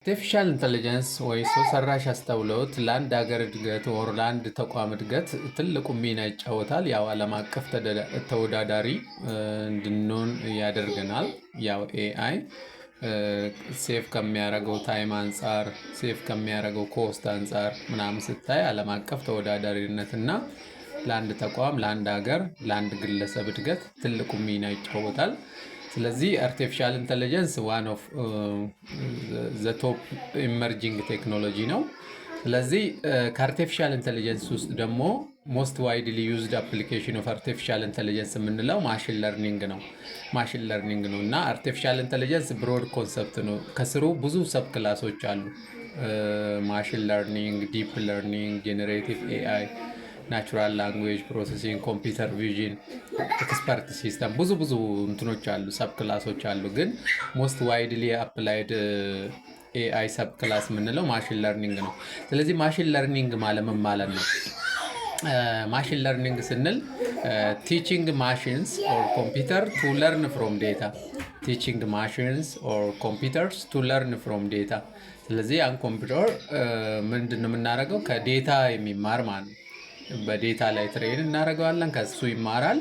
አርቲፊሻል ኢንተለጀንስ ወይ ሰው ሰራሽ አስተውሎት ለአንድ ሀገር እድገት ወር ለአንድ ተቋም እድገት ትልቁ ሚና ይጫወታል። ያው ዓለም አቀፍ ተወዳዳሪ እንድንሆን ያደርገናል። ያው ኤአይ ሴፍ ከሚያደርገው ታይም አንጻር፣ ሴፍ ከሚያደርገው ኮስት አንጻር ምናምን ስታይ ዓለም አቀፍ ተወዳዳሪነት እና ለአንድ ተቋም፣ ለአንድ ሀገር፣ ለአንድ ግለሰብ እድገት ትልቁ ሚና ይጫወታል። ስለዚህ አርቲፊሻል ኢንተለጀንስ ዋን ኦፍ ዘ ቶፕ ኢመርጂንግ ቴክኖሎጂ ነው። ስለዚህ ከአርቲፊሻል ኢንተለጀንስ ውስጥ ደግሞ ሞስት ዋይድሊ ዩዝድ አፕሊኬሽን ኦፍ አርቲፊሻል ኢንተለጀንስ የምንለው ማሽን ለርኒንግ ነው እና አርቲፊሻል ኢንተለጀንስ ብሮድ ኮንሰፕት ነው። ከስሩ ብዙ ሰብ ክላሶች አሉ። ማሽን ለርኒንግ፣ ዲፕ ለርኒንግ፣ ጄኔሬቲቭ ኤአይ፣ ናቹራል ላንጉዌጅ ፕሮሰሲንግ፣ ኮምፒውተር ቪዥን፣ ኤክስፐርት ሲስተም ብዙ እንትኖች አሉ፣ ሰብ ክላሶች አሉ። ግን ሞስት ዋይድሊ አፕላይድ ኤአይ ሰብ ክላስ የምንለው ማሽን ለርኒንግ ነው። ስለዚህ ማሽን ለርኒንግ ማለት ምን ማለት ነው? ማሽን ለርኒንግ ስንል ቲቺንግ ማሽንስ ኦር ኮምፒውተር ቱ ለርን ፍሮም ዴታ ቲቺንግ ማሽንስ ኦር ኮምፒውተርስ ቱ ለርን ፍሮም ዴታ። ስለዚህ ያን ኮምፒውተር ምንድን ነው የምናደርገው? ከዴታ የሚማር ማለት ነው። በዴታ ላይ ትሬን እናደርገዋለን፣ ከሱ ይማራል።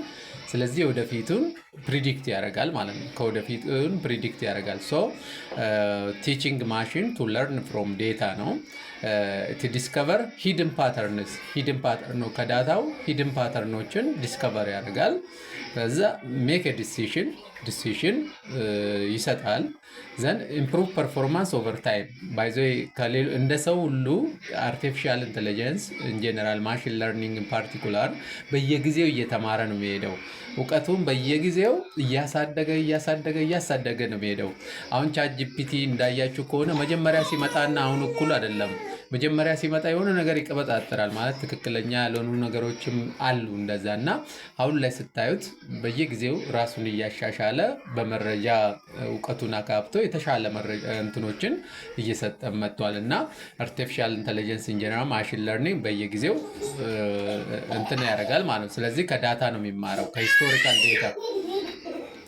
ስለዚህ ወደፊቱን ፕሪዲክት ያደርጋል ማለት ነው። ከወደፊቱን ፕሪዲክት ያደርጋል። ሶ ቲቺንግ ማሽን ቱ ለርን ፍሮም ዴታ ነው። ዲስከቨር ሂድን ፓተርንስ ከዳታው ሂድን ፓተርኖችን ዲስከቨር ያደርጋል። ከዛ ሜክ ዲሲሽን ይሰጣል። ዘን ኢምፕሩቭ ፐርፎርማንስ ኦቨር ታይም ባይዘ እንደ ሰው ሁሉ አርቲፊሻል ኢንቴሊጀንስ ኢንጀነራል ማሽን ለርኒንግ ፓርቲኩላር በየጊዜው እየተማረ ነው የሚሄደው። እውቀቱን በየጊዜው እያሳደገ ነው የሚሄደው። አሁን ቻት ጂፒቲ እንዳያችሁ ከሆነ መጀመሪያ ሲመጣና አሁን እኩል አይደለም። መጀመሪያ ሲመጣ የሆነ ነገር ይቀበጣጠራል ማለት ትክክለኛ ያልሆኑ ነገሮችም አሉ እንደዛ እና አሁን ላይ ስታዩት በየጊዜው ራሱን እያሻሻለ በመረጃ እውቀቱን አካብቶ የተሻለ እንትኖችን እየሰጠ መጥቷል። እና አርቲፊሻል ኢንተለጀንስ ኢንጂነር ማሽን ለርኒንግ በየጊዜው እንትን ያደርጋል ማለት ነው። ስለዚህ ከዳታ ነው የሚማረው፣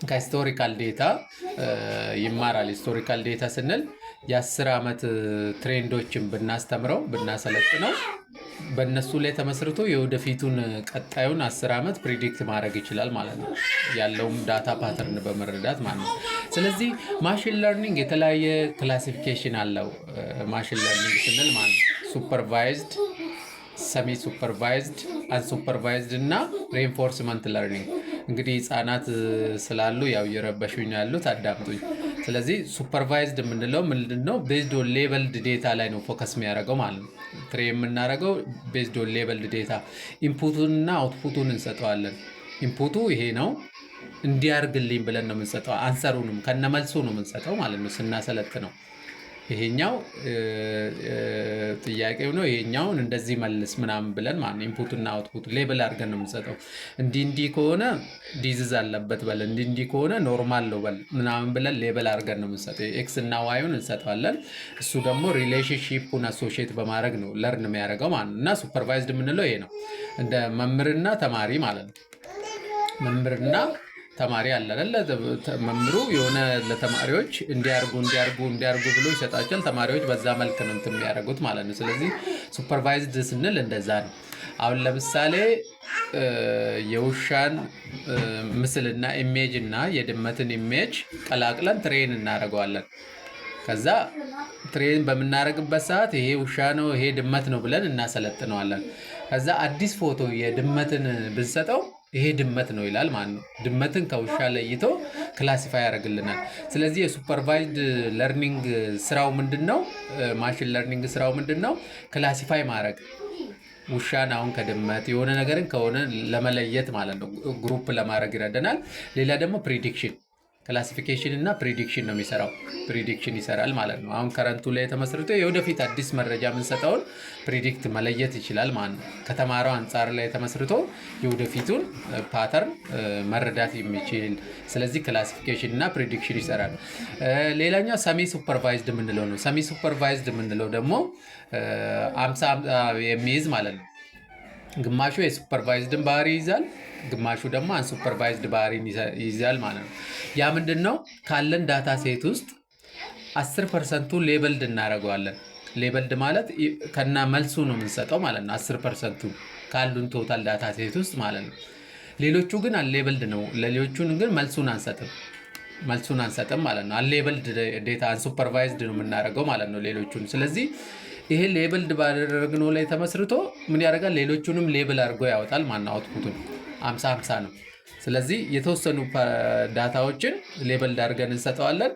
ከሂስቶሪካል ዴታ ይማራል። ሂስቶሪካል ዴታ ስንል የ10 ዓመት ትሬንዶችን ብናሰለጥነው በእነሱ ላይ ተመስርቶ የወደፊቱን ቀጣዩን 10 ዓመት ፕሪዲክት ማድረግ ይችላል ማለት ነው፣ ያለውም ዳታ ፓተርን በመረዳት ማለት ነው። ስለዚህ ማሽን ለርኒንግ የተለያየ ክላሲፊኬሽን አለው። ማሽን ለርኒንግ ስንል ማለት ነው ሱፐርቫይዝድ፣ ሰሚ ሱፐርቫይዝድ፣ አንሱፐርቫይዝድ እና ሬንፎርስመንት ለርኒንግ። እንግዲህ ህፃናት ስላሉ ያው እየረበሹኝ ያሉት አዳምጡኝ። ስለዚህ ሱፐርቫይዝድ የምንለው ምንድነው? ቤዝድ ኦን ሌበልድ ዴታ ላይ ነው ፎከስ የሚያደርገው ማለት ነው። ትሬ የምናደርገው ቤዝድ ኦን ሌበልድ ዴታ፣ ኢንፑቱንና አውትፑቱን እንሰጠዋለን። ኢንፑቱ ይሄ ነው እንዲያርግልኝ ብለን ነው የምንሰጠው። አንሰሩንም ከነመልሱ ነው የምንሰጠው ማለት ነው ስናሰለጥ ነው። ይሄኛው ጥያቄው ነው፣ ይሄኛውን እንደዚህ መልስ ምናምን ብለን ማለት ነው። ኢንፑትና አውትፑት ሌብል አድርገን ነው የምንሰጠው። እንዲህ ከሆነ ዲዚዝ አለበት በል፣ እንዲህ ከሆነ ኖርማል ነው በል ምናምን ብለን ሌብል አድርገን ነው የምንሰጠው። ኤክስ እና ዋዩን እንሰጠዋለን። እሱ ደግሞ ሪሌሽንሺፑን አሶሺየት በማድረግ ነው ለርን የሚያደርገው ማለት ነው። እና ሱፐርቫይዝድ የምንለው ይሄ ነው፣ እንደ መምህርና ተማሪ ማለት ነው። መምህርና ተማሪ አለ አይደል? መምህሩ የሆነ ለተማሪዎች እንዲያርጉ ብሎ ይሰጣቸዋል። ተማሪዎች በዛ መልክ ነው እንትን የሚያደርጉት ማለት ነው። ስለዚህ ሱፐርቫይዝድ ስንል እንደዛ ነው። አሁን ለምሳሌ የውሻን ምስልና ኢሜጅ እና የድመትን ኢሜጅ ቀላቅለን ትሬን እናደርገዋለን። ከዛ ትሬን በምናደርግበት ሰዓት ይሄ ውሻ ነው ይሄ ድመት ነው ብለን እናሰለጥነዋለን። ከዛ አዲስ ፎቶ የድመትን ብንሰጠው ይሄ ድመት ነው ይላል ማለት ነው። ድመትን ከውሻ ለይቶ ክላሲፋይ ያደርግልናል። ስለዚህ የሱፐርቫይዝድ ለርኒንግ ስራው ምንድነው? ማሽን ለርኒንግ ስራው ምንድነው? ክላሲፋይ ማድረግ፣ ውሻን አሁን ከድመት የሆነ ነገርን ከሆነ ለመለየት ማለት ነው። ግሩፕ ለማድረግ ይረዳናል። ሌላ ደግሞ ፕሪዲክሽን፣ ክላሲፊኬሽን እና ፕሪዲክሽን ነው የሚሰራው። ፕሪዲክሽን ይሰራል ማለት ነው። አሁን ከረንቱ ላይ ተመስርቶ የወደፊት አዲስ መረጃ የምንሰጠውን ፕሪዲክት መለየት ይችላል ማለት ነው። ከተማረው አንጻር ላይ ተመስርቶ የወደፊቱን ፓተርን መረዳት የሚችል። ስለዚህ ክላሲፊኬሽን እና ፕሪዲክሽን ይሰራል። ሌላኛው ሰሚ ሱፐርቫይዝድ የምንለው ነው። ሰሚ ሱፐርቫይዝድ የምንለው ደግሞ 50 የሚይዝ ማለት ነው። ግማሹ የሱፐርቫይዝድን ባህሪ ይይዛል፣ ግማሹ ደግሞ አንሱፐርቫይዝድ ባህሪን ይይዛል ማለት ነው። ያ ምንድን ነው? ካለን ዳታ ሴት ውስጥ 10% ሌበልድ እናደርገዋለን። ሌበልድ ማለት ከና መልሱ ነው የምንሰጠው ማለት ነው። 10% ካሉን ቶታል ዳታ ሴት ውስጥ ማለት ነው። ሌሎቹ ግን አንሌበልድ ነው። ለሌሎቹን ግን መልሱን አንሰጥም ማለት ነው። አንሌበልድ ዴታ አንሱፐርቫይዝድ ነው የምናደርገው ማለት ነው ሌሎቹን። ስለዚህ ይሄ ሌበልድ ባደረግነው ላይ ተመስርቶ ምን ያደርጋል? ሌሎቹንም ሌብል አድርጎ ያወጣል። ማን አውትፑቱን 50-50 ነው። ስለዚህ የተወሰኑ ዳታዎችን ሌበልድ አድርገን እንሰጠዋለን።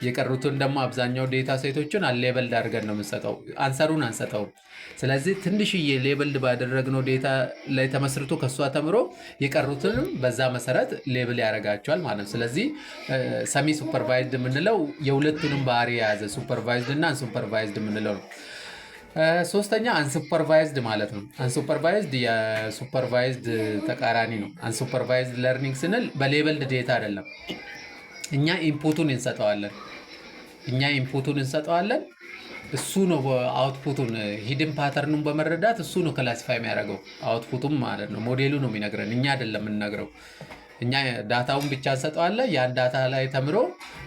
የቀሩትን ደግሞ አብዛኛው ዴታ ሴቶችን አንሌበልድ አድርገን ነው የምንሰጠው። አንሰሩን አንሰጠውም። ስለዚህ ትንሽዬ ሌበልድ ባደረግነው ዴታ ላይ ተመስርቶ ከሷ ተምሮ የቀሩትንም በዛ መሰረት ሌብል ያደርጋቸዋል ማለት ነው። ስለዚህ ሰሚ ሱፐርቫይዝድ የምንለው የሁለቱንም ባህሪ የያዘ ሱፐርቫይዝድ እና አንሱፐርቫይዝድ የምንለው ነው። ሶስተኛ አንሱፐርቫይዝድ ማለት ነው። አንሱፐርቫይዝድ የሱፐርቫይዝድ ተቃራኒ ነው። አንሱፐርቫይዝድ ለርኒንግ ስንል በሌበልድ ዴታ አይደለም። እኛ ኢንፑቱን እንሰጠዋለን። እሱ ነው አውትፑቱን ሂድን ፓተርኑን በመረዳት እሱ ነው ክላሲፋይ የሚያደርገው አውትፑቱም ማለት ነው። ሞዴሉ ነው የሚነግረን፣ እኛ አይደለም የምንነግረው። እኛ ዳታውን ብቻ እንሰጠዋለን። ያን ዳታ ላይ ተምሮ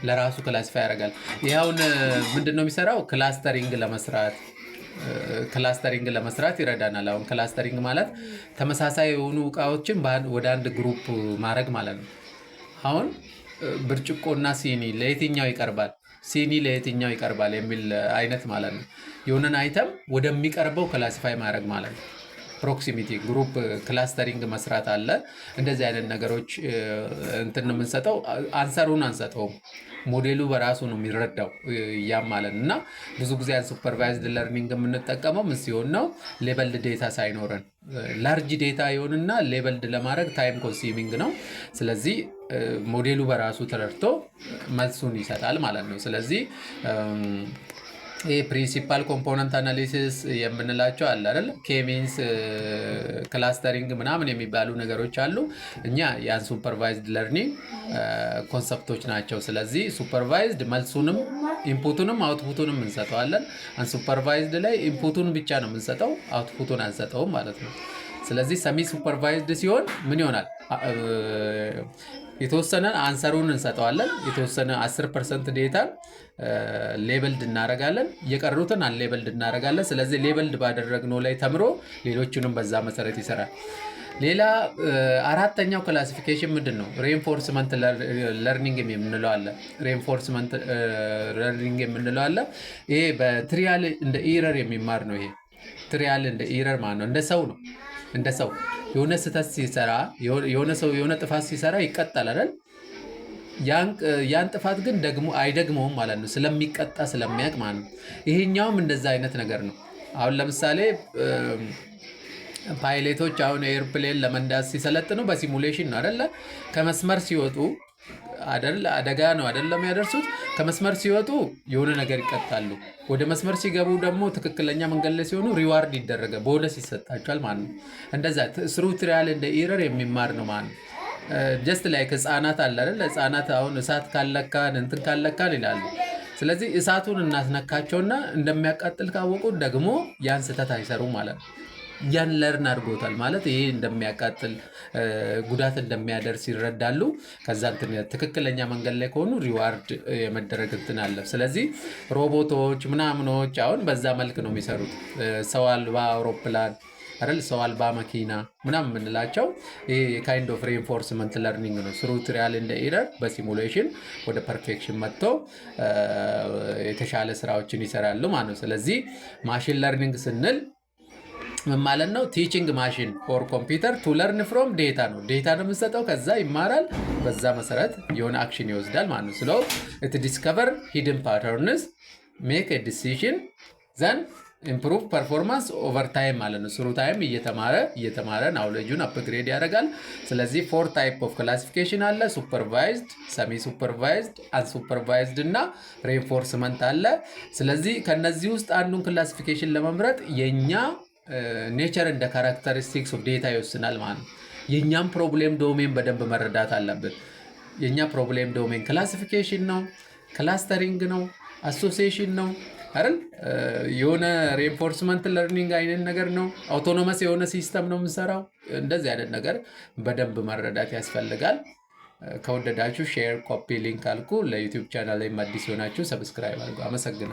ለራሱ ክላሲፋይ ያደርጋል። ይኸውን ምንድን ነው የሚሰራው? ክላስተሪንግ ለመስራት ይረዳናል። አሁን ክላስተሪንግ ማለት ተመሳሳይ የሆኑ እቃዎችን ወደ አንድ ግሩፕ ማድረግ ማለት ነው። አሁን ብርጭቆና ሲኒ ለየትኛው ይቀርባል? ሲኒ ለየትኛው ይቀርባል የሚል አይነት ማለት ነው። የሆነን አይተም ወደሚቀርበው ክላሲፋይ ማድረግ ማለት ነው። ፕሮክሲሚቲ ግሩፕ ክላስተሪንግ መስራት አለ። እንደዚህ አይነት ነገሮች እንትን ነው የምንሰጠው። አንሰሩን አንሰጠውም። ሞዴሉ በራሱ ነው የሚረዳው ያም ማለት ነው። እና ብዙ ጊዜ አንሱፐርቫይዝድ ለርኒንግ የምንጠቀመው ምን ሲሆን ነው? ሌበልድ ዴታ ሳይኖረን ላርጅ ዴታ ይሆንና ሌበልድ ለማድረግ ታይም ኮንሱሚንግ ነው። ስለዚህ ሞዴሉ በራሱ ተረድቶ መልሱን ይሰጣል ማለት ነው። ስለዚህ ይህ ፕሪንሲፓል ኮምፖነንት አናሊሲስ የምንላቸው አለ አይደል? ኬሚንስ ክላስተሪንግ ምናምን የሚባሉ ነገሮች አሉ። እኛ የአንሱፐርቫይዝድ ለርኒንግ ኮንሰፕቶች ናቸው። ስለዚህ ሱፐርቫይዝድ መልሱንም ኢንፑቱንም አውትፑቱንም እንሰጠዋለን። አንሱፐርቫይዝድ ላይ ኢንፑቱን ብቻ ነው የምንሰጠው፣ አውትፑቱን አንሰጠውም ማለት ነው። ስለዚህ ሰሚ ሱፐርቫይዝድ ሲሆን ምን ይሆናል? የተወሰነ አንሰሩን እንሰጠዋለን። የተወሰነ 10% ዴታ ሌበልድ እናደርጋለን። የቀሩትን አንሌበልድ እናደርጋለን። ስለዚህ ሌበልድ ባደረግነው ላይ ተምሮ ሌሎቹንም በዛ መሰረት ይሰራል። ሌላ አራተኛው ክላሲፊኬሽን ምንድን ነው? ሬንፎርስመንት ለርኒንግ የምንለው አለ። ሬንፎርስመንት ለርኒንግ የምንለው አለ። ይሄ በትሪያል እንደ ኢረር የሚማር ነው። ይሄ ትሪያል እንደ ኢረር ማለት ነው። እንደ ሰው የሆነ ስህተት ሲሰራ የሆነ ሰው የሆነ ጥፋት ሲሰራ ይቀጣል አይደል? ያን ጥፋት ግን ደግሞ አይደግመውም ማለት ነው። ስለሚቀጣ ስለሚያውቅ ማለት ነው። ይሄኛውም እንደዛ አይነት ነገር ነው። አሁን ለምሳሌ ፓይሌቶች አሁን ኤርፕሌን ለመንዳት ሲሰለጥኑ በሲሙሌሽን ነው አይደለ? ከመስመር ሲወጡ አደጋ ነው አይደለም ያደርሱት። ከመስመር ሲወጡ የሆነ ነገር ይቀጣሉ። ወደ መስመር ሲገቡ ደግሞ ትክክለኛ መንገድ ላይ ሲሆኑ ሪዋርድ ይደረጋል፣ ቦነስ ይሰጣቸዋል ማለት ነው። እንደዛ ስሩ ትሪያል እንደ ኢረር የሚማር ነው ማለት ነው። ጀስት ላይክ ህፃናት አለ አይደል? ህፃናት አሁን እሳት ካለካን እንትን ካለካን ይላሉ። ስለዚህ እሳቱን እናስነካቸውና እንደሚያቃጥል ካወቁ ደግሞ ያን ስህተት አይሰሩም ማለት ነው። ያን ለርን አድርጎታል ማለት ይሄ እንደሚያቃጥል ጉዳት እንደሚያደርስ ይረዳሉ። ከዛ ትክክለኛ መንገድ ላይ ከሆኑ ሪዋርድ የመደረግ እንትን አለ። ስለዚህ ሮቦቶች ምናምኖች አሁን በዛ መልክ ነው የሚሰሩት። ሰው አልባ አውሮፕላን አይደል? ሰው አልባ መኪና ምናምን የምንላቸው ይሄ ካይንድ ኦፍ ሬንፎርስመንት ለርኒንግ ነው። ስሩ ትሪያል እንደ ኢረር በሲሙሌሽን ወደ ፐርፌክሽን መጥተው የተሻለ ስራዎችን ይሰራሉ ማለት ነው። ስለዚህ ማሽን ለርኒንግ ስንል ምን ማለት ነው? ቲቺንግ ማሽን ኦር ኮምፒውተር ቱ ለርን ፍሮም ዴታ ነው። ዴታ ነው የምንሰጠው፣ ከዛ ይማራል፣ በዛ መሰረት የሆነ አክሽን ይወስዳል ማለት ነው። ስለው ኢት ዲስከቨር ሂድን ፓተርንስ ሜክ ኤ ዲሲዥን ዘን ኢምፕሩቭ ፐርፎርማንስ ኦቨር ታይም ማለት ነው። ስሩ ታይም እየተማረ ናውሌጁን አፕግሬድ ያደርጋል። ስለዚህ 4 ታይፕ ኦፍ ክላሲፊኬሽን አለ። ሱፐርቫይዝድ፣ ሰሚ ሱፐርቫይዝድ፣ አንሱፐርቫይዝድ እና ሬንፎርስመንት አለ። ስለዚህ ከነዚህ ውስጥ አንዱን ክላሲፊኬሽን ለመምረጥ የኛ ኔቸር እንደ ካራክተሪስቲክስ ኦፍ ዴታ ይወስናል ማለት ነው። የኛም ፕሮብሌም ዶሜን በደንብ መረዳት አለብን። የኛ ፕሮብሌም ዶሜን ክላሲፊኬሽን ነው፣ ክላስተሪንግ ነው፣ አሶሲዬሽን ነው አይደል? የሆነ ሬንፎርስመንት ለርኒንግ አይነት ነገር ነው። አውቶኖመስ የሆነ ሲስተም ነው የምንሰራው። እንደዚህ አይነት ነገር በደንብ መረዳት ያስፈልጋል። ከወደዳችሁ ሼር፣ ኮፒ ሊንክ አልኩ። ለዩቲዩብ ቻናል ላይ አዲስ ሆናችሁ ሰብስክራይብ አድርጉ። አመሰግናለሁ።